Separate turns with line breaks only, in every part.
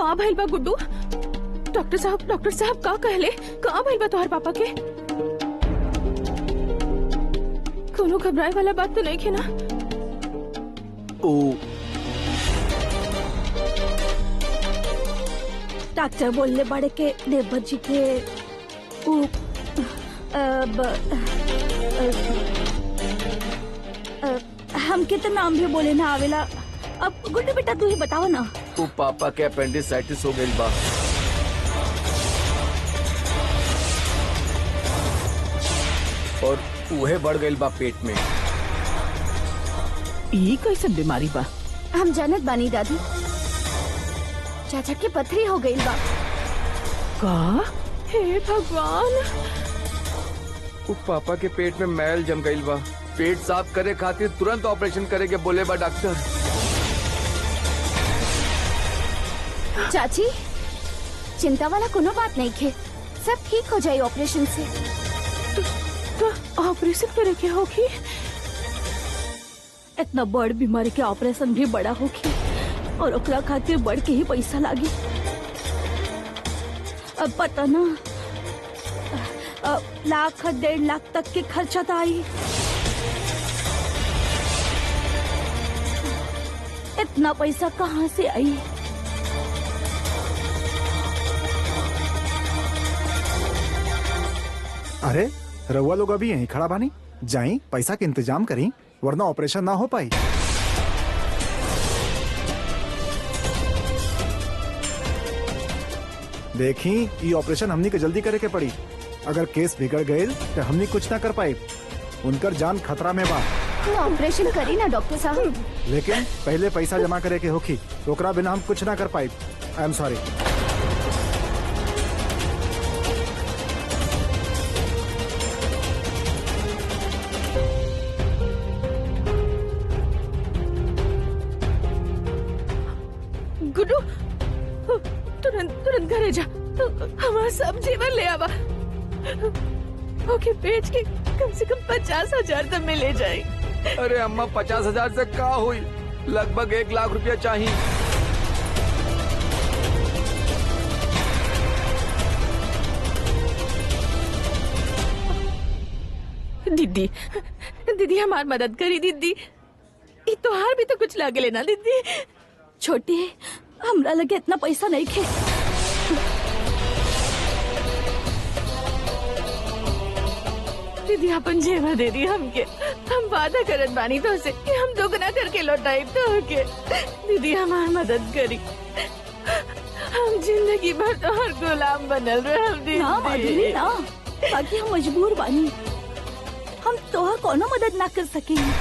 कहाँ भइल बा गुड्डू? डॉक्टर साहब का कहले? कहाँ भइल बा तोहर पापा के? कोनो घबराए वाला बात तो नहीं है ना?
डॉक्टर बोलने बड़े के देवर जी के हमके तो नाम भी बोले ना आवेला। अब गुड्डू बेटा तू ही बताओ ना।
वो पापा के अपेंडिसाइटिस हो गई बा और उहे बढ़ गई बा पेट में।
ई कैसन बीमारी बा?
हम जानत बानी दादी, चाचा के पथरी हो गई बा।
का? हे भगवान!
वो पापा के पेट में मैल जम गई बा। पेट साफ करे खातिर तुरंत ऑपरेशन करे के बोले बा डॉक्टर।
चाची चिंता वाला कोनो बात नहीं खे, सब ठीक हो जाये ऑपरेशन से।
तो ऑपरेशन करे के होगी?
इतना बड़ बीमारी के ऑपरेशन भी बड़ा होगी और ओकरा खातिर बढ़ के ही पैसा लागी। अब पता ना लाख 1.5 लाख तक के खर्चा तो आई। इतना पैसा कहाँ से आई?
अरे रउआ लोग अभी यहीं खड़ा बानी, जाई पैसा के इंतजाम करी वरना ऑपरेशन ना हो पाई। देखी ये ऑपरेशन हमनी के जल्दी करे के पड़ी। अगर केस बिगड़ गए तो हमनी कुछ ना कर पाई। उनकर जान खतरा में बा।
तो ऑपरेशन करी ना डॉक्टर साहब।
लेकिन पहले पैसा जमा करे के होखी, ओकरा बिना हम कुछ ना कर पाई। I am sorry.
गुड्डू तुरंत घरे जा, हमारा सब जीवन ले आवा। ओके बेच के कम से कम 50,000 तक में ले जाए।
अरे अम्मा 50,000 से का हुई? लगभग 1 लाख रुपया चाहिए।
दीदी हमार मदद करी दीदी। तोहार भी तो कुछ लागे लेना दीदी।
छोटी हमरा लगे इतना पैसा नहीं खे।
दीदी अपन जेवर दे दी हमके। हम वादा करत बानी तो से कि हम दोगुना करके लौटाई तो के। दीदी हमार मदद करी। हम जिंदगी भर तोहर गुलाम बनल रहल दीदी।
ना माधुरी ना, बाकी हम मजबूर बानी। हम तोहर कोनो मदद ना कर सकेंगे।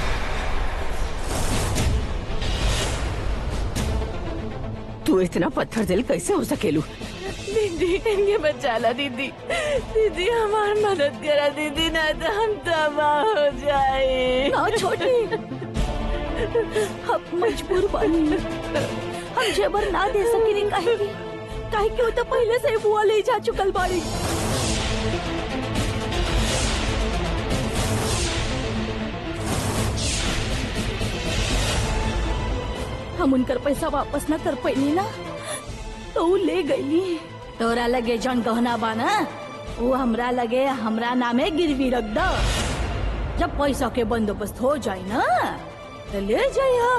तू इतना पत्थर दिल कैसे हो सकेलू? दीदी इनके बचाला दीदी। दीदी हमार मदद करा दीदी, ना तो हम तबाह हो जाए।
ना छोटी, हम मजबूर बानी। हम जेबर ना दे सकेनी काहे कि वो तो पहले से बुआ ले जा चुकल बाड़ी। हम उनकर पैसा वापस न कर पैनी ना तो वो ले गई। तोरा लगे जन गहना बाना वो हमरा लगे हमरा नामे गिरवी रख दो। जब पैसा के बंदोबस्त हो जाए ना तो ले जाइए।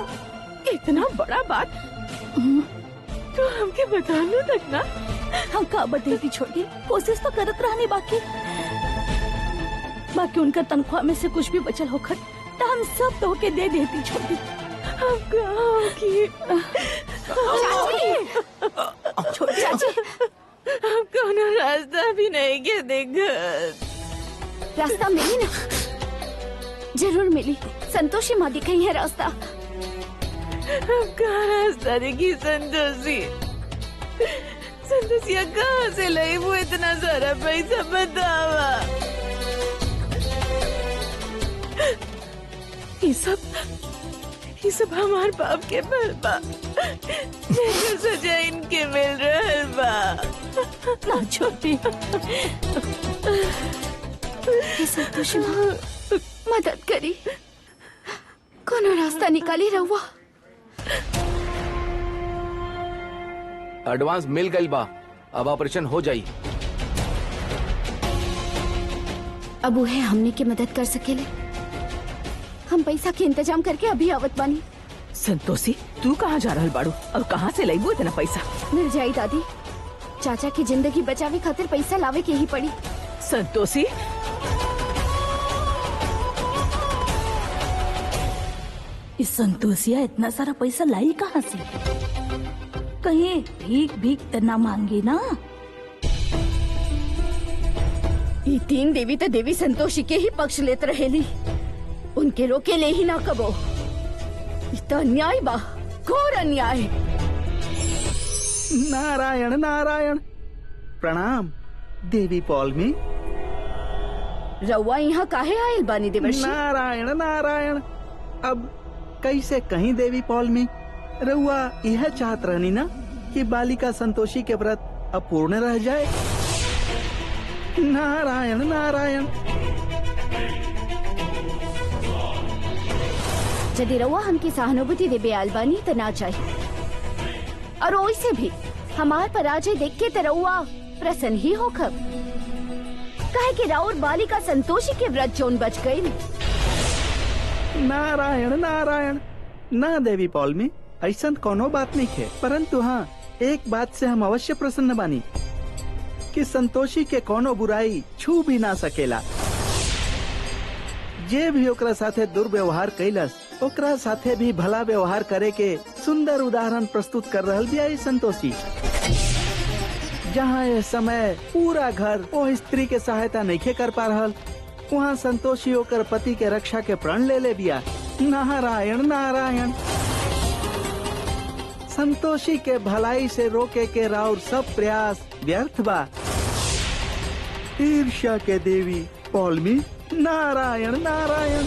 इतना बड़ा बात तो हमके बता लो तक ना।
हम का बतेती छोटी, कोशिश तो करत रहनी। बाकी उनका तनख्वाह में से कुछ भी बचल होकर तो हम सब तो के दे देती छोटी।
छोटी चाची हम कोनो रास्ता भी नहीं के देखा।
रास्ता मिली ना, जरूर मिली। संतोषी माँ दिखाई है रास्ता।
कहाँ रास्ता देखी? संतोषिया कहाँ से लाई वो इतना सारा पैसा? बतावा। ये सब हमार बाप के बल बा। सजा इनके मिल रहा बा।
ना छोटी, संतोषी माँ मदद करी, कोनो रास्ता निकाली रहुआ।
एडवांस मिल गई बा, अब ऑपरेशन हो जाई।
अब उहे हमने के मदद कर सकेले। हम पैसा के इंतजाम करके अभी आवत बानी।
संतोषी, तू कहाँ जा रहल बाड़ू और कहाँ से लईबू इतना पैसा?
मिल जाई दादी, चाचा की जिंदगी बचावे खातिर पैसा लावे के ही पड़ी।
संतोषी,
इस संतोषिया इतना सारा पैसा लाई कहाँ से? कहीं भीख भीख तो ना मांगी ना?
ये तीन देवी तो देवी संतोषी के ही पक्ष लेत रहेली, उनके रोके ले ही ना कबो। इतना अन्याय बा, घोर अन्याय।
नारायण नारायण, प्रणाम देवी पौलमी।
रउआ यहाँ काहे आयल बानी देवर्षि?
नारायण नारायण, अब कैसे कहीं देवी पौलमी, रउआ यह चाहत रहनी ना कि बालिका संतोषी के व्रत अपूर्ण रह जाए। नारायण नारायण।
यदि रउआ हमकी सहानुभूति देबे आयल बानी तो ना चाहिए, और वैसे भी हमार पराजय देख के तो रउआ प्रसन्न ही हो खब, काहे कि राउर बालिका संतोषी के व्रत जोन बच गई।
नारायण नारायण, ना देवी पौलमी, ऐसा कोनो बात नहीं है, परंतु हाँ एक बात से हम अवश्य प्रसन्न बानी कि संतोषी के कोनो बुराई छू भी ना सकेला। जे भी ओकरा साथे दुर्व्यवहार कैलस, ओकरा साथे भी भला व्यवहार करे के सुंदर उदाहरण प्रस्तुत कर रहल बिया ई संतोषी। जहाँ यह समय पूरा घर वो स्त्री के सहायता नहीं कर पा रहल, वहाँ संतोषी होकर पति के रक्षा के प्रण ले बिया। नारायण नारायण। संतोषी के भलाई से रोके के राउर सब प्रयास व्यर्थ बा। ईर्ष्या के देवी पौलमी, नारायण नारायण।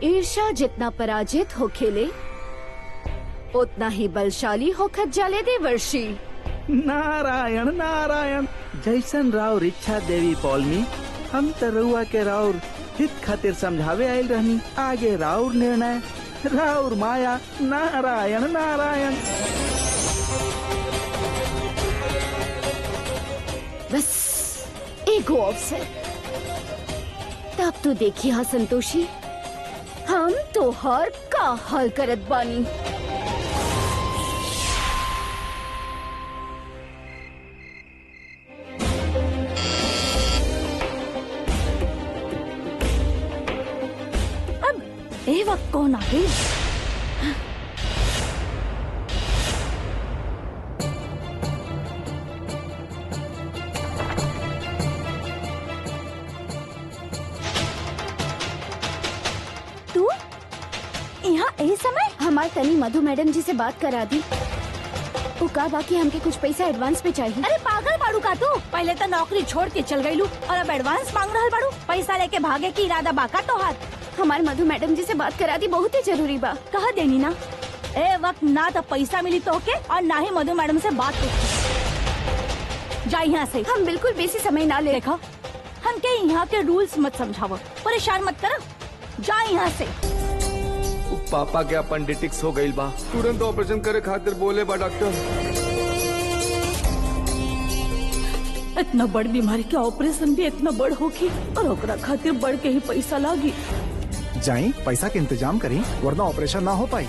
ईर्ष्या जितना पराजित हो खेले, उतना ही बलशाली होकर जाले देवर्षि।
नारायण नारायण, जैसन राउर इच्छा देवी पौलमी। हम तो रउआ के राउर हित खातिर समझावे आयल रहनी, आगे राउर निर्णय, राउर माया। नारायण नारायण।
बस एगो अवसर, तब तो देखी हाँ संतोषी, हम तो हर का हल करत बानी।
अब ए वक्त कौन आ गई? तू यहाँ ए समय?
हमार तनी मधु मैडम जी से बात करा दी। वो का बाकी हमके कुछ पैसा एडवांस पे चाहिए।
अरे पागल बाड़ू का तू? पहले तो नौकरी छोड़ के चल गईलू और अब एडवांस मांग रहल बाड़ू? पैसा लेके भागे की इरादा बाका तोहार?
हमार मधु मैडम जी से बात करा दी, बहुत ही जरूरी बा।
कहा देनी ना, ए वक्त ना तो पैसा मिली तो के और ना ही मधु मैडम से बात होगी। जा यहाँ से।
हम बिल्कुल बेसी समय ना ले।
देखो, हमके यहाँ के रूल्स मत समझाओ, परेशान मत करो, जा यहाँ से।
पापा के अपेंडिटिक्स हो गई बा, तुरंत ऑपरेशन करे खातिर बोले बा डॉक्टर।
इतना बड़ बीमारी के ऑपरेशन भी इतना बड़ होगी और ओकरा खातिर बढ़ के ही पैसा लागी।
जाई पैसा के इंतजाम करी, वरना ऑपरेशन ना हो पाई।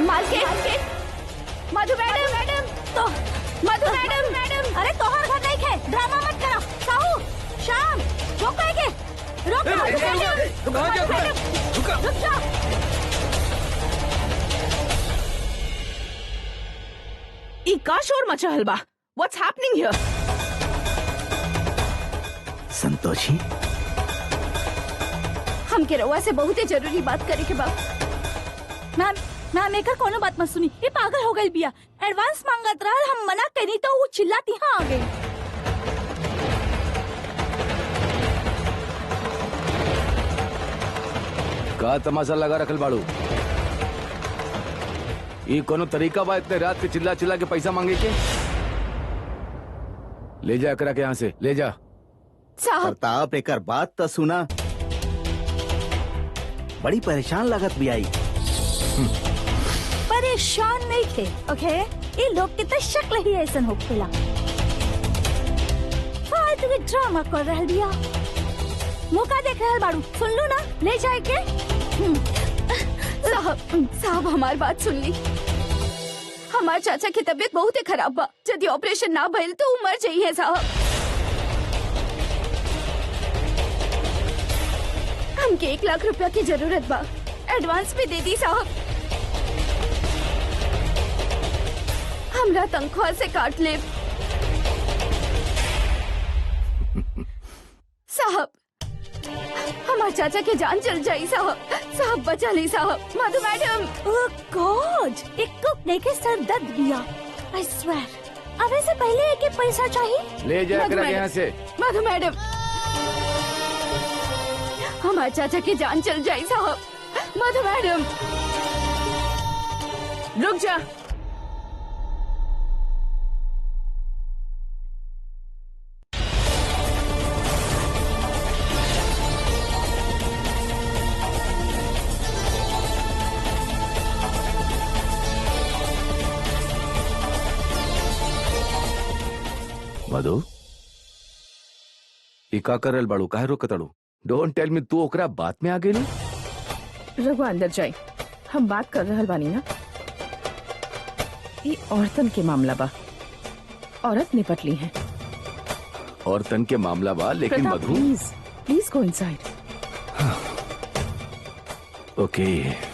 मालकिन, मधु मैडम, तो मधु मैडम,
अरे तोहर घर नहीं है, ड्रामा मत करो। साहू, शाम, रोक के, रोक
तुम कहाँ जा रहे हो?
रुक जा।
ई का शोर मचाहल बा? What's happening here?
संतोषी,
हमके रउआ से बहुत ही जरूरी बात करे के बा।
मैम एकर कोनो बात मत सुनी, ये पागल हो गई बिया। एडवांस मांगत रहा, हम मना करी तो वो चिल्लाती यहाँ आ गई।
का तमाशा लगा रखल बाड़ू? ये कोनो तरीका बा इतने रात के चिल्ला चिल्ला के पैसा मांगे के? ले जा करा के यहाँ से, ले जा।
साहब,
प्रताप एकर बात तो सुना। बड़ी परेशान लागत भी आई।
परेशान नहीं थे, ओके? ये लोग के तो शक्ल ही ऐसा होखेला। फालतू के ड्रामा कर रहल बिया। मौका देख रहल बाड़ू, सुन लो ना, ले जाए के।
साहब हमार बात सुन ली। हमार चाचा की तबीयत बहुत ही खराब बा। यदि ऑपरेशन ना भइल तो वो मर जाइए साहब। हमके 1 लाख रुपया की जरूरत बा। एडवांस भी दे दी साहब। हमरा तनख्वाह से काट ले साहब। हमार चाचा के जान चल जाई साहब। साहब बचा ली साहब। मधु मैडम।
ओह गॉड, एक कुक ने के सर दर्द दिया। I swear. अब ऐसे पहले एक पैसा चाहिए।
ले जा
मधु
कर
मैडम।
यहाँ से।
मधु मैडम, हमारे चाचा की जान चल जाए साहब। मधु मैडम।
रुक जा।
मधु ई का करल बाड़ू, काहे रोकताड़ू? डोंट टेल मी तू ओकरा बात में आ गेली।
रघु अंदर जाए, हम बात कर रहल बानी ना। ये औरतन के मामला बा, औरत निपट ली है।
औरतन के मामला बा, लेकिन
Pratap,
Madhu.
Please please go inside.
Okay.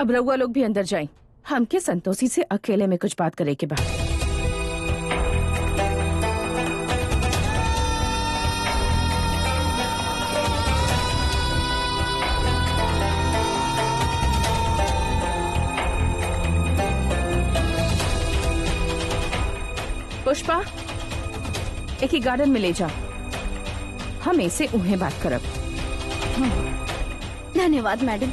अब रघुआ लोग भी अंदर जाएं। हमके संतोषी से अकेले में कुछ बात करे के बाद। पुष्पा, एक ही गार्डन में ले जा। हम ऐसे उन्हें बात करब।
धन्यवाद मैडम।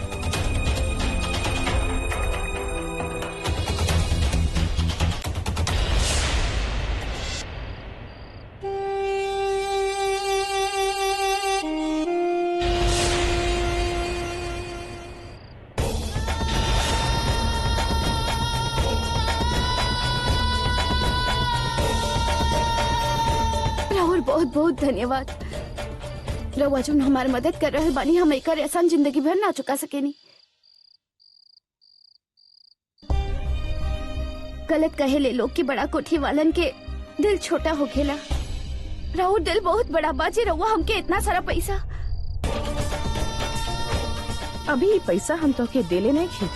राहुल बहुत बहुत धन्यवाद। रउआ जो हमारी मदद कर रहे बानी, हम एकर एहसान जिंदगी भर ना चुका सकेनी। गलत कहे ले लोग कि बड़ा कोठी वालन के दिल छोटा हो खेला। राहुल दिल बहुत बड़ा बाजी। रउआ हमके इतना सारा पैसा।
अभी ये पैसा हम तो के देले नहीं खी।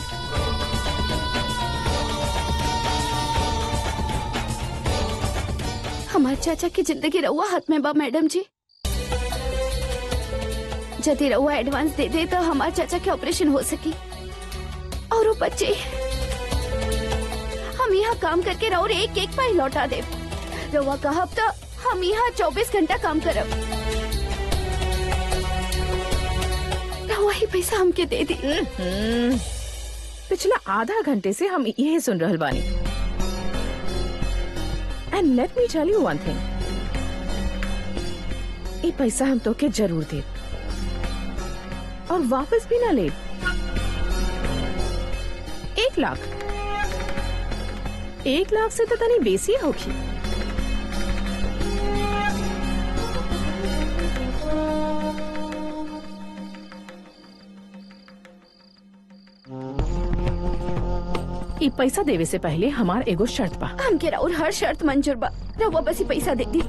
हमारे चाचा की जिंदगी रउआ हाथ में बा मैडम जी। यदि रउआ एडवांस दे दे तो हमारे चाचा के ऑपरेशन हो सकी। और वो बच्चे, हम यहाँ काम करके रउआ एक एक पाई लौटा दे। रउआ कहब तो हम यहाँ 24 घंटा काम करब। रउआ ही पैसा हमके दे दी।
पिछला आधा घंटे से हम यही सुन रहल बानी। And let me tell you one thing, ये पैसा हम तो के जरूर दे और वापस भी ना ले। 1 लाख, 1 लाख से तो तनी बेसी होगी। ये पैसा देवे से पहले हमार एगो शर्त बा।
हमके राउर हर शर्त मंजूर बा। रउआ बस ही पैसा दे दी।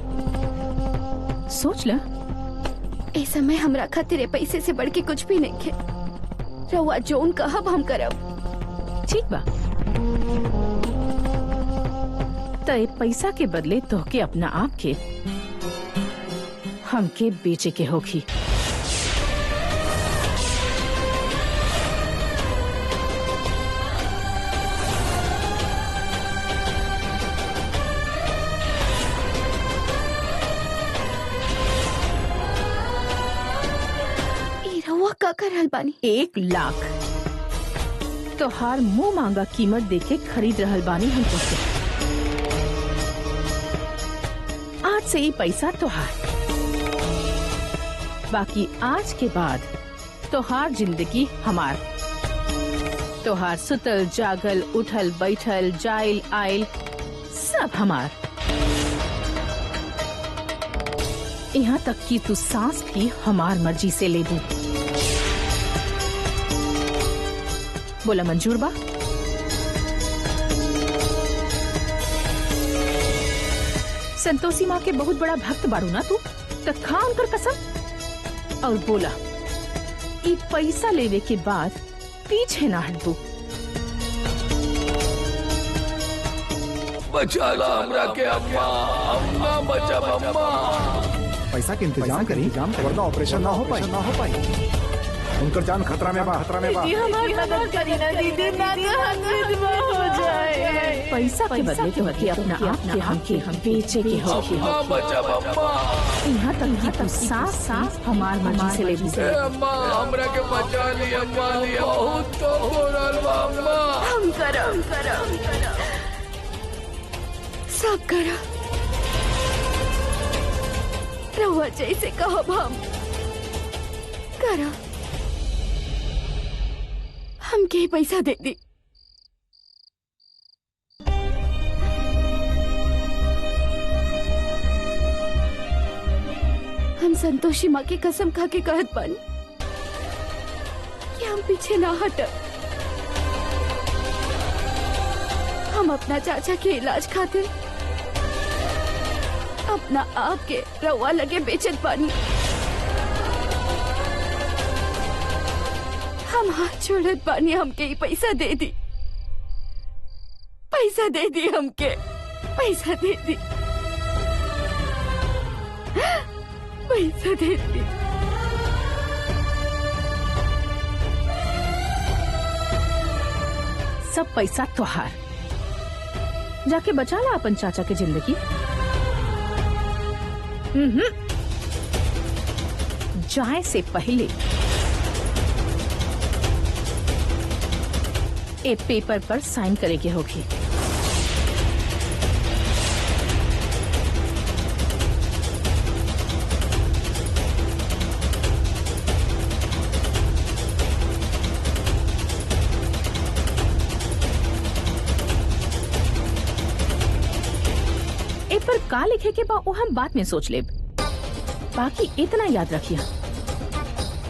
सोच ल।
ए समय हमरा खातिर ए पैसे से बढ़ के कुछ भी नहीं खे। रउआ जोन कहब हम करब।
ठीक बा, तो ये पैसा के बदले तोहके अपना आप के हमके बेचे के होगी।
का कर रहल बानी?
1 लाख। तोहार मुंह मांगा कीमत देके खरीद रहल बानी हम तुझसे। आज से ही पैसा तोहार, बाकी आज के बाद तोहार जिंदगी हमार। तोहार सुतल जागल उठल बैठल जाइल आइल सब हमार। यहाँ तक कि तू सांस भी हमार मर्जी से ले दी। बोला मंजूर बा? संतोषी माँ के बहुत बड़ा भक्त बारू ना तू, तो खा उनकर कसम और बोला ई पैसा लेवे के बाद पीछे ना हटबू।
बचा ला हमरा के अम्मा, अम्मा बचा अम्मा।
पैसा के इंतजाम करी, वरना ऑपरेशन ना हो पाई। उनकर जान खतरा में बा।
हमारी मदद करी ना दीदी, ना तो हम विधवा हो जाए। पैसा के बदले के अपना आप के हम बेचे के हो।
अम्मा बचा अम्मा।
यहाँ तक कि तू साफ हमार मर्जी से ले दी।
अम्मा हमरा के बचा ली अम्मा, बहुत तो बोलल बा अम्मा।
हम करम सब करो रहुआ जैसे कहो हम करो। हमके ही पैसा दे दी। हम संतोषी माँ की कसम खा के कहत बानी कि हम पीछे ना हटब। हम अपना चाचा के इलाज खातिर अपना आप के रवा लगे बेचत बानी। हम हाथ छोड़त बानी, हमके ही पैसा दे दी। पैसा दे दी, हमके पैसा दे दी, पैसा दे दी।
सब पैसा तोहार, जाके बचा ला अपन चाचा की जिंदगी। जाए से पहले ए पेपर पर साइन करे के होगी। ए पर का लिखे के बा वो हम बाद में सोच लेब। बाकी इतना याद रखिया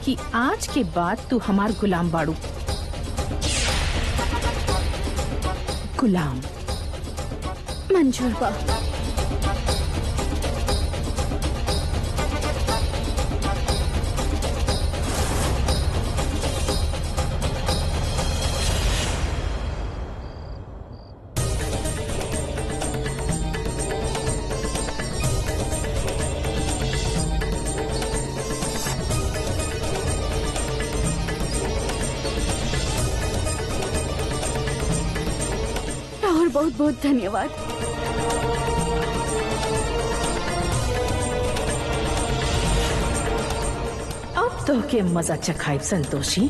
कि आज के बाद तू हमार गुलाम बाड़ू। गुलाम।
मंजूर बा। बहुत बहुत धन्यवाद।
अब तो के मजा चखाई संतोषी।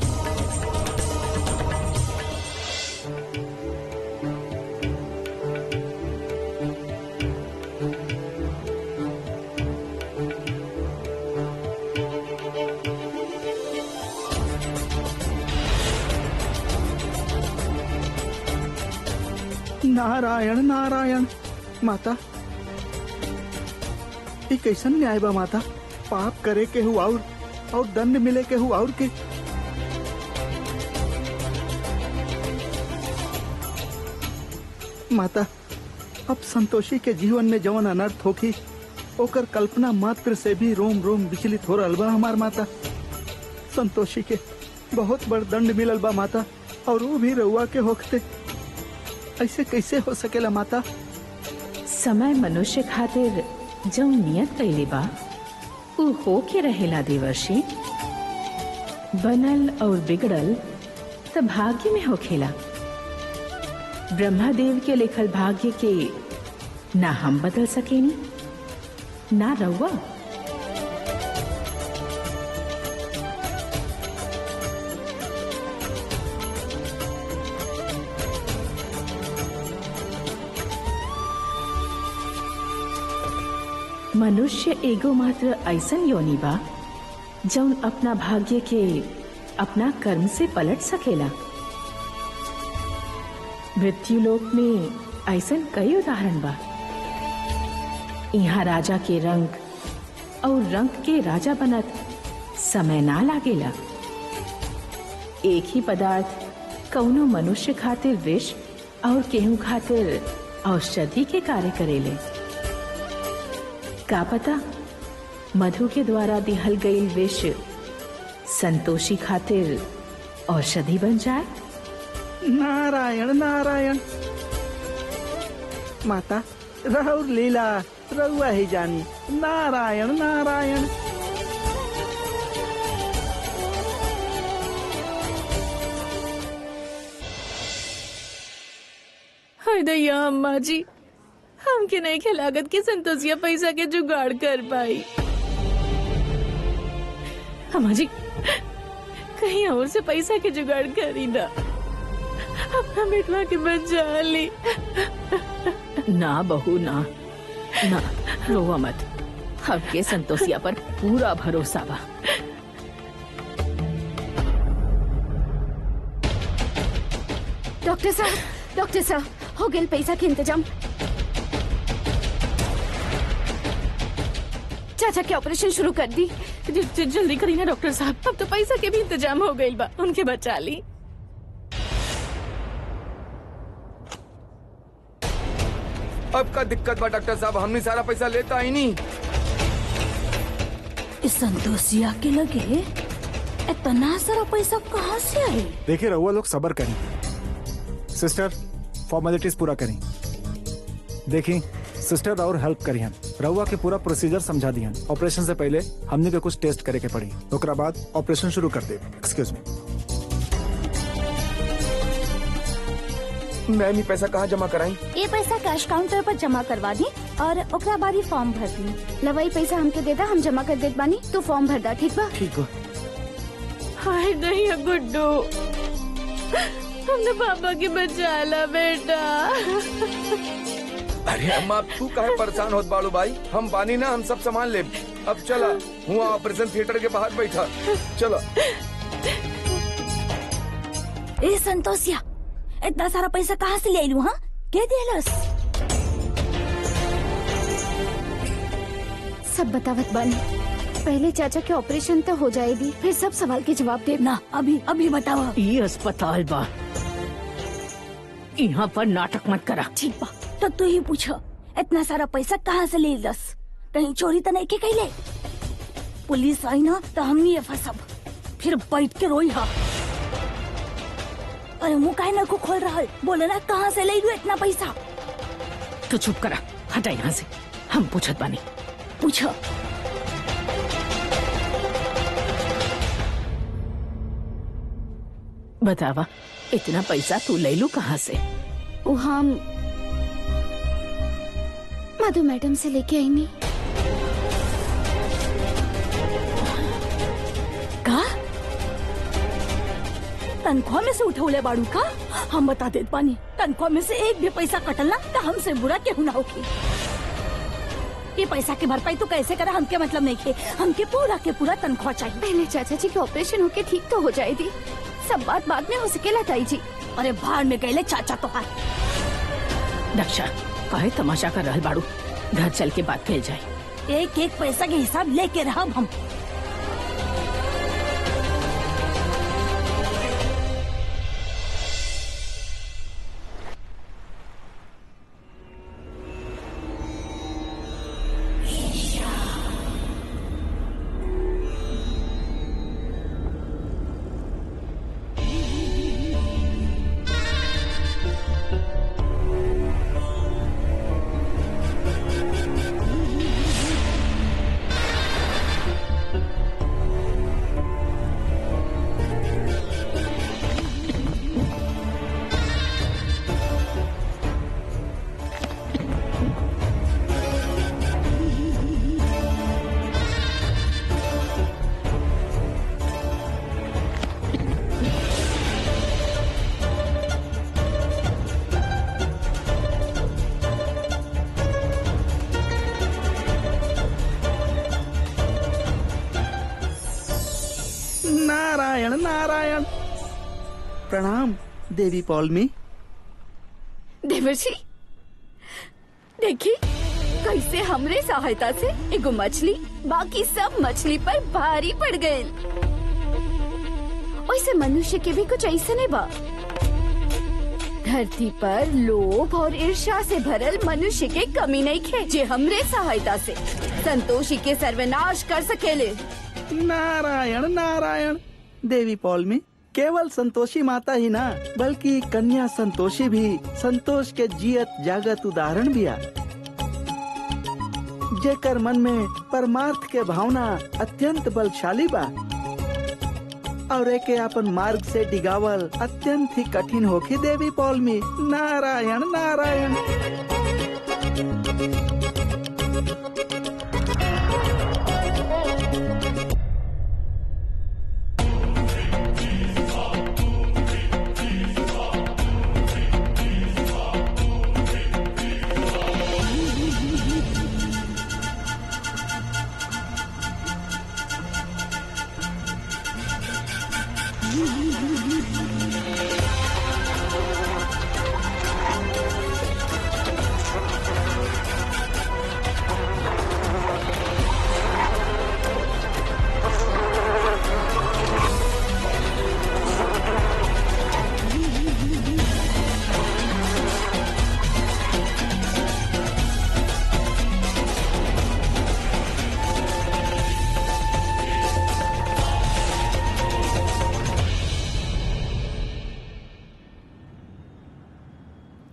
नारायण नारायण। माता ये कैसन न्याय बा माता? पाप करे के हुआ और दंड मिले के हुआ और के। माता अब संतोषी के जीवन में जवन अनर्थ होगी ओकर कल्पना मात्र से भी रोम रोम विचलित हो रहा बा हमार माता। संतोषी के बहुत बड़ दंड मिलल बा माता, और वो भी रउआ के होखते। ऐसे कैसे हो सकेला माता?
समय मनुष्य खातिर जो नियत कैले बा उ हो के रहेला देवर्षि। बनल और बिगड़ल तो भाग्य में होखेला। ब्रह्मादेव के लिखल भाग्य के ना हम बदल सकेनी ना रउआ।
मनुष्य एगो मात्र ऐसन योनि बा जौन अपना भाग्य के अपना कर्म से पलट सकेला। मृत्यु लोक में ऐसन कई उदाहरण बा। यहाँ राजा के रंग और रंग के राजा बनत समय ना लागेला। एक ही पदार्थ कौनो मनुष्य खातिर विष और केहू खातिर औषधि के कार्य करेले। का पता मधु के द्वारा दिहल गई विष संतोषी खातिर औषधि बन जाए।
नारायण नारायण। माता राउर लीला रउआ ही जानी। नारायण नारायण।
हाय दैया अम्मा जी, हमके नहीं खिलागत के संतोषिया पैसा के जुगाड़ कर पाई। अम्मा जी कहीं और से पैसा के जुगाड़ करी ना, अपना बेटवा के बचा ली।
ना बहू ना, ना रोवा मत। हमके संतोषिया पर पूरा भरोसा बा।
डॉक्टर साहब हो गए पैसा के इंतजाम। चाचा के ऑपरेशन शुरू कर दी।
जल्दी करी ना डॉक्टर साहब, अब तो पैसा के भी इंतजाम हो गई बा, उनके बचा ली।
अब का दिक्कत बा डॉक्टर साहब, हमने सारा पैसा लेता ही नहीं।
इस संतोषिया के लगे इतना सारा पैसा कहाँ से आए?
देखिए रहुआ लोग सब्र करें। सिस्टर फॉर्मेलिटीज पूरा करें। देखिए सिस्टर और हेल्प करी हम रहुआ के पूरा प्रोसीजर समझा दिया। ऑपरेशन से पहले हमने के कुछ टेस्ट करे के पड़ी, ओकरा बाद ऑपरेशन शुरू कर दे। Excuse me.
मैम पैसा कहाँ जमा कराई?
ये पैसा कैश काउंटर पर जमा करवा दी और ओकरा बाद ही फॉर्म भर दी। लवाई पैसा हमके दे दा, हम जमा कर देत बानी, तू फॉर्म भर दा। ठीक बा?
ठीक बा।
हाय दैया गुड्डू, हमने पापा के बचा ला बेटा।
अरे अम्मा तू काहे परेशान होत बाड़ू भाई, हम बानी ना, हम सब सामान ले। अब चला, हुआ ऑपरेशन थिएटर के बाहर बैठा। चलो।
ए संतोषिया, इतना सारा पैसा कहाँ से ले लूं? हाँ के दिलस?
सब बतावत बानी। पहले चाचा के ऑपरेशन तो हो जाएगी, फिर सब सवाल के जवाब दे।
ना अभी बतावा।
ये अस्पताल बा, यहाँ पर नाटक मत करा।
ठीक बा, तो तू ही पूछ, इतना सारा पैसा कहाँ से ले लस? कहीं चोरी तो नहीं के कैले? पुलिस आई ना तो हमनी ये फंसब, फिर बैठ के रोई। हा अरे मुँह काहे ना को खोल रहा है? बोले ना कहाँ से ले लू इतना पैसा?
तो चुप करा, हटा यहाँ से, हम पूछत बानी।
पूछ।
बतावा, इतना पैसा तू ले लू कहाँ से?
वो हम मधु मैडम से लेके आई नहीं।
का तनख्वाह में से उठौले बाड़ू का? हम बता देत बानी, तनख्वाह में से एक भी पैसा कटलना तो हमसे बुरा केहू ना होगी। ये पैसा की भरपाई तो कैसे करा हमके मतलब नहीं खे, हमके पूरा के पूरा तनख्वाह चाहिए।
पहले चाचा जी के ऑपरेशन होके ठीक तो हो जाएगी, सब बात बाद में हो सकेला ताई जी।
अरे बाहर में गए चाचा तो हाय।
दक्षा काहे तमाशा कर रहल बाड़ू, घर चल के बात कही जाए।
एक एक पैसा के हिसाब लेके रहा हम।
प्रणाम देवी पौलमी।
देवर्षि देखी कैसे हमरे सहायता से एगो मछली बाकी सब मछली पर भारी पड़ गए। वैसे मनुष्य के भी कुछ ऐसे नहीं बा। धरती पर लोभ और ईर्ष्या से भरल मनुष्य के कमी नहीं खे जे हमरे सहायता से संतोषी के सर्वनाश कर सकेले।
नारायण नारायण। देवी पौलमी केवल संतोषी माता ही ना बल्कि कन्या संतोषी भी संतोष के जियत जागत उदाहरण भी आ। जेकर मन में परमार्थ के भावना अत्यंत बलशाली बा और एके अपन मार्ग से डिगावल अत्यंत ही कठिन होखी। देवी पौलमी नारायण नारायण।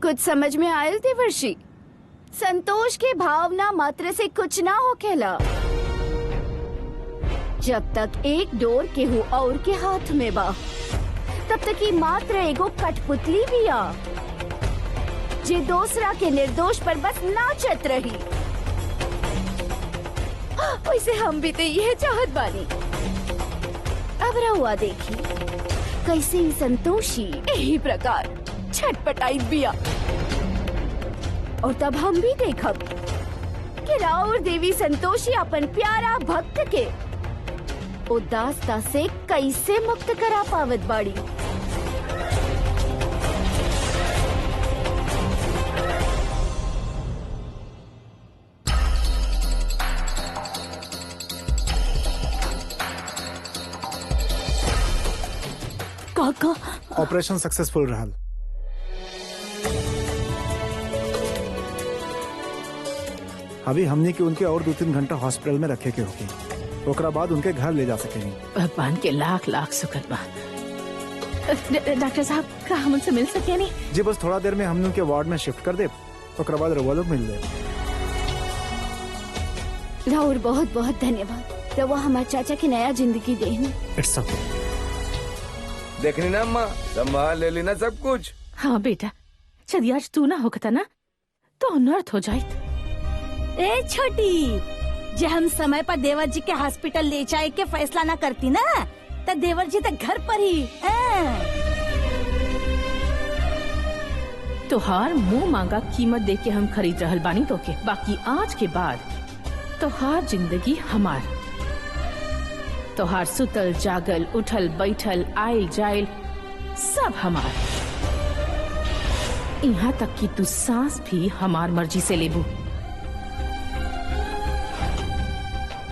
कुछ समझ में आयल देवर्षि? संतोष के भावना मात्र से कुछ ना होखेला। जब तक एक डोर केहू और के हाथ में बा तब तक ही मात्र एगो कठपुतली भी आ जे दूसरा के निर्दोष पर बस नाचत रही। वैसे हम भी तो यह चाहत बानी। अब रहुआ देखी कैसे ही संतोषी यही प्रकार छटपटाई बिया और तब हम भी देखब कि राउर देवी संतोषी अपन प्यारा भक्त के उदासता से कैसे मुक्त करा पावत बाड़ी।
काका
ऑपरेशन सक्सेसफुल रहल। अभी हमने के उनके और 2-3 घंटा हॉस्पिटल में रखे के होगी, ओकरा बाद उनके घर ले जा सकेंगे।
भगवान के लाख लाख शुक्र बा। डॉक्टर साहब का हम उनसे मिल सके नहीं?
जी बस थोड़ा देर में हमने उनके वार्ड में शिफ्ट कर दे, ओकरा बाद रउआ लोग मिल ले।
राउर बहुत बहुत धन्यवाद। रवा हमारे चाचा की नया जिंदगी देने।
इट्स ओके।
देखनी ना अम्मा, संभाल ले लेना सब कुछ।
हाँ बेटा, यदि आज तू ना होता ना तो अनर्थ हो जाए।
ए छोटी, जे हम समय पर देवर जी के हॉस्पिटल ले जाए के फैसला ना करती ना तो देवर जी तक घर पर ही
तोहार मुंह मांगा कीमत दे के हम खरीद रहल बानी तो के। बाकी आज के बाद तोहार जिंदगी हमार। तोहार सुतल जागल उठल बैठल आयल जायल सब हमार। यहाँ तक कि तू सांस भी हमार मर्जी से लेबू।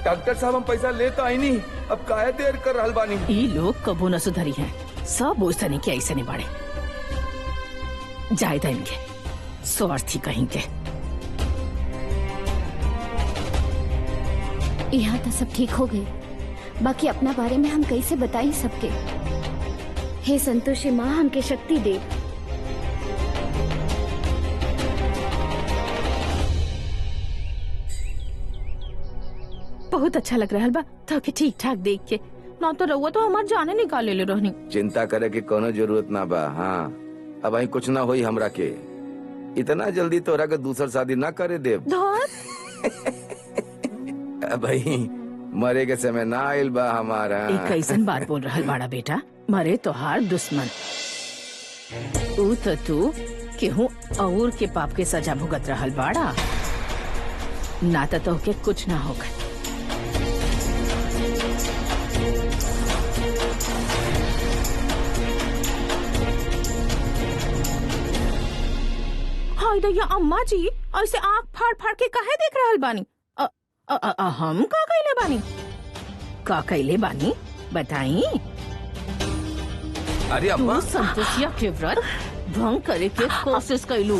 डॉक्टर साहब हम पैसा ले तो आई नहीं, अब काहे देर कर रहल बानी।
ये लोग कबो न सुधरी हैं। सब बोझ नहीं कि ऐसे नहीं बढ़े जाए इनके स्वार्थी कहेंगे।
यहाँ तो सब ठीक हो गए, बाकी अपना बारे में हम कैसे बताई सबके। हे संतोषी माँ हमके शक्ति दे।
बहुत अच्छा लग रहा है बा तो के ठीक ठाक देख के। ना तो रहुआ तो हमार जाने निकाले ले रहनी।
चिंता करे की कोनो जरूरत ना बा। हाँ अब आई कुछ ना होई हमरा के। इतना जल्दी तोरा के दूसर शादी ना करे देव। भाई मरे के समय ना आइल बा हमारा।
एक कैसन बात बोल रहा बाड़ा बेटा, मरे तो हार दुश्मन। तू केहू और के पाप के सजा भुगत रहल बाड़ा, ना तो के कुछ ना होगा। आई दैया अम्मा जी ऐसे आँख फाड़ फाड़ के काहे देख रहल बानी? हम का कइले बानी? का कइले बानी बताई?
अरे अम्मा,
तू संतोषिया के व्रत भंग करे के कोशिश कैलू।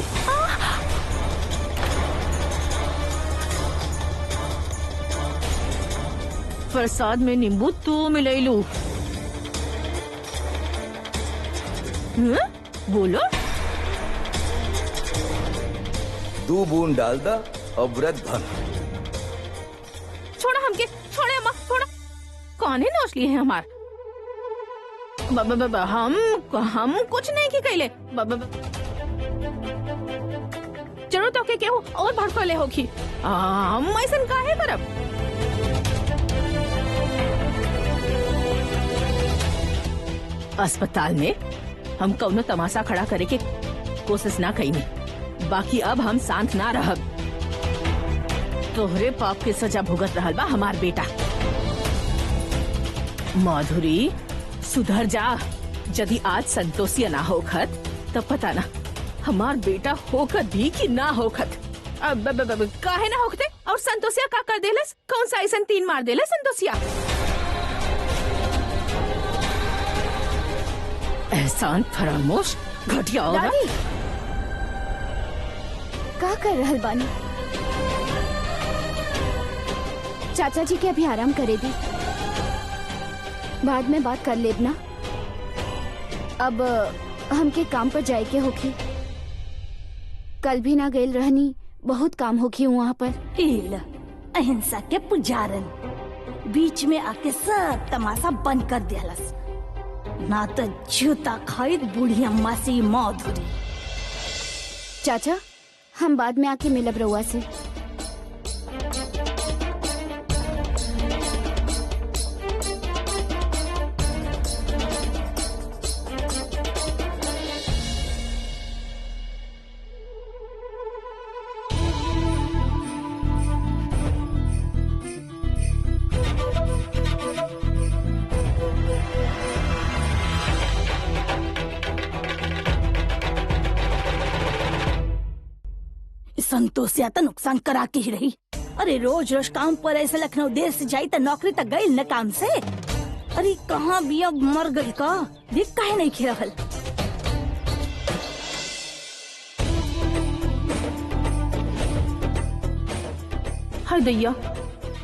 प्रसाद में नींबू तू मिलैलू। बोलो।
2 बूंद डाल दा और व्रत भंग।
छोड़ा हमके, छोड़े अम्मा, छोड़ा। कौन है नौच लिए है हमार? हम कुछ नहीं की कैले। जरूर तो के केहू और भड़कले होखी। हम ऐसन काहे करब? अस्पताल में हम कौनो तमाशा खड़ा करे के कोशिश ना कईनी। बाकी अब हम शांत ना रहब। तोहरे पाप के सजा भुगत रहल बा हमार बेटा। माधुरी सुधर जा। यदि आज संतोषिया ना होखत तब पता ना हमार बेटा होखत भी कि ना होखत। अब काहे ना होखते? और संतोषिया का कर देलस? कौन सा ऐसन 3 मार देले संतोषिया? एहसान फरामोश घटिया होगा।
दादी का कर रहल बानी? चाचा जी के अभी आराम करे दी, बाद में बात कर लेब ना। अब हमके काम पर जाए के होखी। कल भी ना गइल रहनी, बहुत काम होखी वहाँ पर।
हिल अहिंसा के पुजारन बीच में आके सब तमाशा बंद कर दियालस। ना तो जूता खाई बूढ़ी अम्मा से माधुरी।
चाचा हम बाद में आके मिलब रउआ से।
संतोषिया तो नुकसान करा के ही रही। अरे रोज रोज काम पर ऐसे लखनऊ देर से जाई तो नौकरी तक गई न काम से। अरे कहाँ भी अब मर गई का देख काहे नहीं खिरहल।
हाय दैया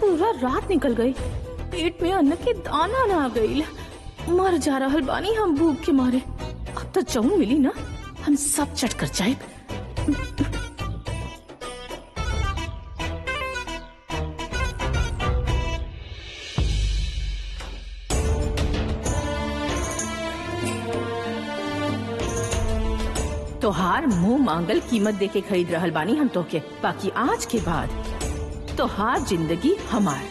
पूरा रात निकल गई। पेट में अन्न के दाना ना गई। मर जा रहल बानी हम भूख के मारे। अब तो चाऊ मिली ना हम सब चट कर जाए। तोहार मुंह मांगल कीमत दे के खरीद रहल बानी हम तोके। बाकी आज के बाद तोहार जिंदगी हमार।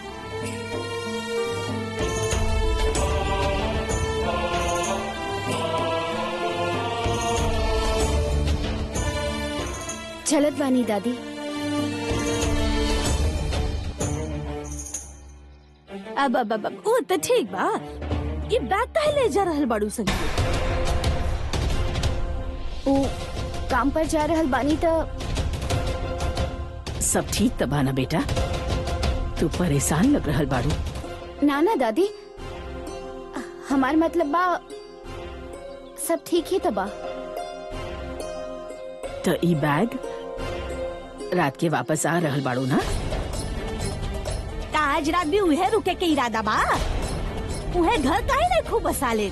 चलत बानी दादी।
अब वो तो ठीक बा। ये बैग काहे ले जा रहल बाड़ू संगी?
ओ काम पर जा रहल बानी तो
सब ठीक तबा ना बेटा? तू परेशान लग रहल बाड़ू।
ना ना दादी, हमार मतलब बा सब ठीक ही तबा।
तो ई बैग रात के वापस आ रहल बाड़ू ना?
आज रात भी उहे रुके के इरादा बा? उहे घर काहे नहीं खूब बसा ले?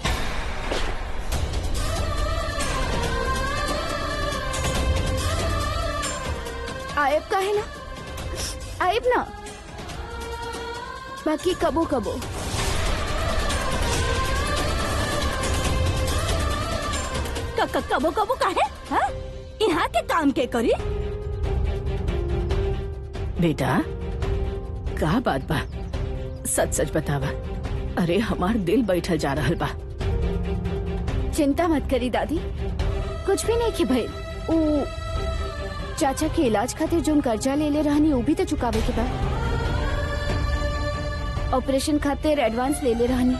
आयब काहे ना, आयब ना। बाकी कबो कबो
कबो कबो काहे? हाँ? यहाँ के काम के करी?
बेटा का बात बा? सच सच बतावा। अरे हमार दिल बैठल जा रहल बा।
चिंता मत करी दादी, कुछ भी नहीं की भाई। ओ चाचा के इलाज खातिर जोन कर्जा ले रहनी वो भी तो चुकावे के बा। ऑपरेशन खातिर एडवांस ले रहनी।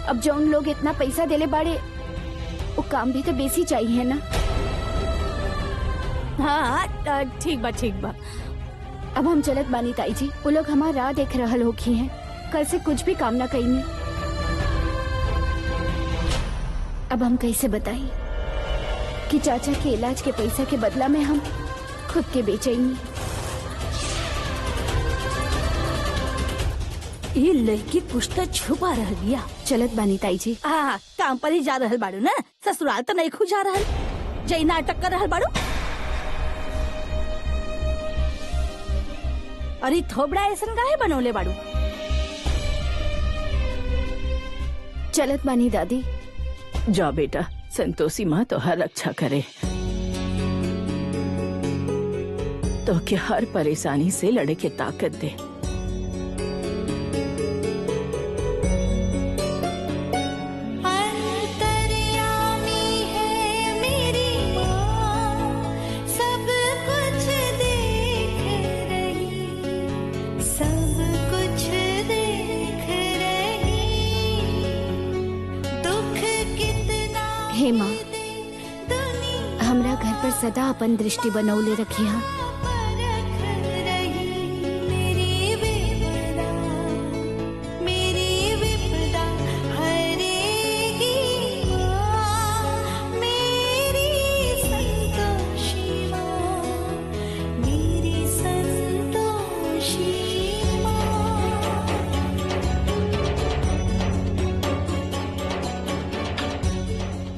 अब जोन लोग इतना पैसा देले बाड़े वो काम भी तो बेसी चाहिए ना।
हाँ ठीक बा ठीक बा।
अब हम चलत बानी ताई जी, वो लोग हमारा राह देख रहल होखी हैं। कल से कुछ भी काम ना कईनी। अब हम कैसे बताई कि चाचा के इलाज के पैसा के बदला में हम खुद के बेचैनी।
ये लड़की कुछ तो छुपा रह गया।
चलत बानी ताई जी।
हाँ काम पर ही जा रहल बाड़ू ना, ससुराल तो नहीं खू जा रहल, जई नाटक कर रहल बाड़ू। अरे थोबड़ा ऐसन काहे बनौले बाड़ू?
चलत बानी दादी।
जा बेटा, संतोषी माँ तो हर रक्षा करे, तो के हर परेशानी से लड़े के ताकत दे।
हे माँ, हमरा घर पर सदा अपन दृष्टि बनौले रखी हा।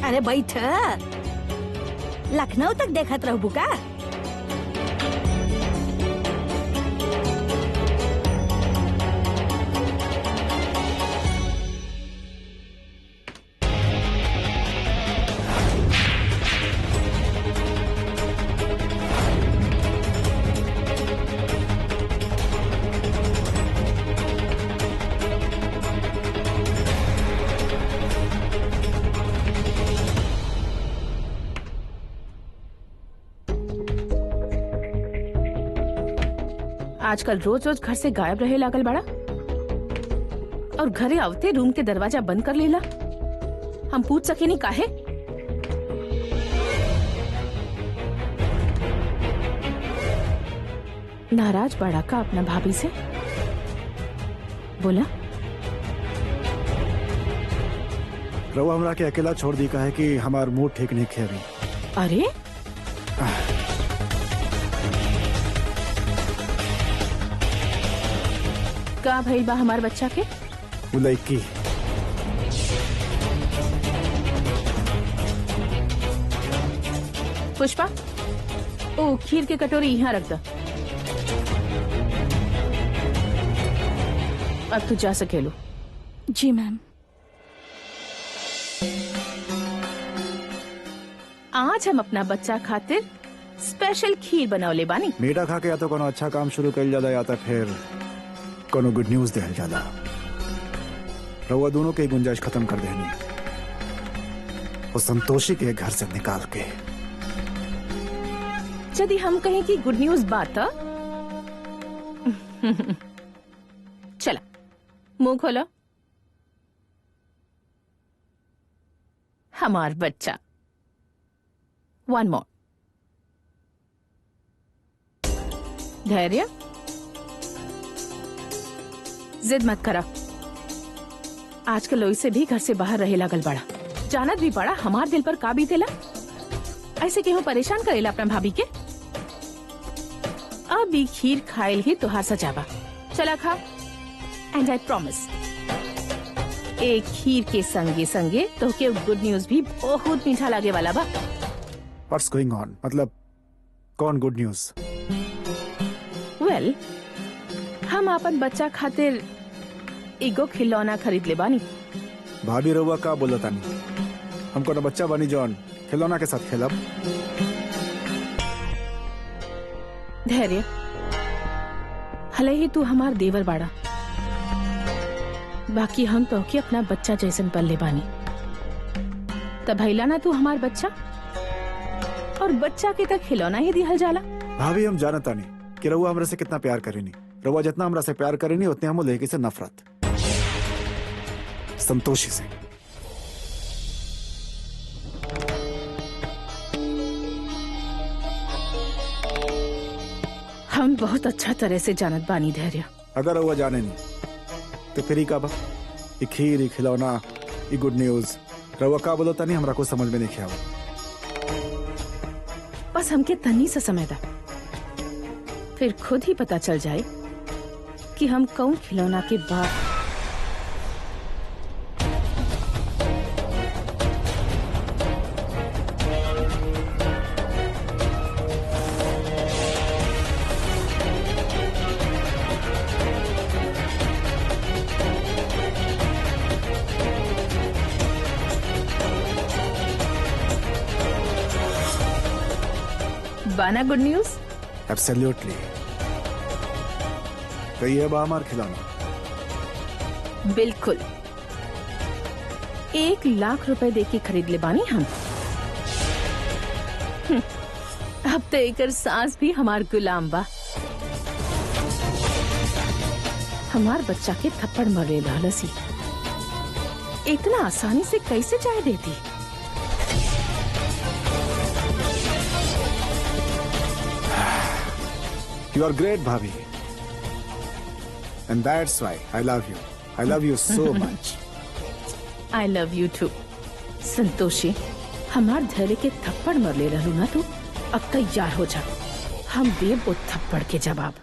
अरे बैठ, लखनऊ तक देखत रहबू का?
आजकल रोज रोज घर से गायब रहे लागल बड़ा, और घरे आवते रूम के दरवाजा बंद कर लेला। हम पूछ सके नहीं काहे? नाराज बड़ा का अपना भाभी से? बोला
रवा हमरा के अकेला छोड़ दी का है कि हमार मूड ठीक नहीं खे अभी।
अरे का भइल बा हमार बच्चा के?
वो लड़की
पुष्पा, ओ खीर के कटोरी यहाँ रख दा। अब तू जा सकेलू।
जी मैम।
आज हम अपना बच्चा खातिर स्पेशल खीर बनौले बानी।
मीठा खा के या तो कोनो अच्छा काम शुरू कर ज्यादा या तो फिर कोनो गुड न्यूज दे ज्यादा। रवा दोनों के गुंजाइश खत्म कर देनी, वो संतोषी के घर से निकाल के।
यदि हम कहें कि गुड न्यूज बात चला मुंह खोलो। हमार बच्चा। One more. धैर्य, जिद मत करा। आजकल लोई से भी घर से बाहर रहे लागल बड़ा, जानत भी बड़ा हमार दिल पर का बीतेला। ऐसे क्यों परेशान करेला अपना भाभी के? अब भी खीर खाइल ही तुहार सजावा। चला खा, एंड आई प्रॉमिस एक खीर के संगे संगे तो के गुड न्यूज भी बहुत मीठा लागे वाला बा।
What's going on? मतलब कौन गुड न्यूज?
वेल, हम अपन बच्चा खातिर एगो खिलौना खरीद ले बानी।
भाभी रवा का बोला तानी? हमको ना बच्चा बनी जॉन खिलौना के साथ खेलब।
धैर्य, हले ही तू हमार देवर बाड़ा, बाकी हम तो के अपना बच्चा जैसन पल्ले बानी। तब भैला ना तू हमार बच्चा, और बच्चा के तक खिलौना ही दिहल जाला।
भाभी हम जानता नहीं कि रवा हमरे से कितना प्यार करेनी। रवा जितना हमरा से प्यार करेनी उतने हम लेके से नफरत। संतोषी से।
हम बहुत अच्छा तरह से जानत बानी धैर्य।
अगर रउआ जाने नहीं तो फिर ही का बा? ई खीर, ई खिलौना, ई गुड न्यूज, रउआ का बोलता नहीं हमरा को समझ में नहीं आवा।
बस हमके तनी सा समय दा, फिर खुद ही पता चल जाए कि हम कौन खिलौना के बाप। बाना गुड न्यूज।
एब्सोल्युटली। तो ये बा हमार खिलौना।
बिल्कुल 1 लाख रुपए दे के खरीद ले बानी हम। अब तो एकर सांस भी हमार गुलाम बा। हमार बच्चा के थप्पड़ मरे लालसी इतना आसानी से कैसे जाए देती?
You are great, Bhabhi. And that's why I love you. I love you so much.
I love you too. संतोषी, हमार धैर्य के थप्पड़ मर ले रहू ना तू। अब तैयार हो जा, हम देव वो थप्पड़ के जवाब।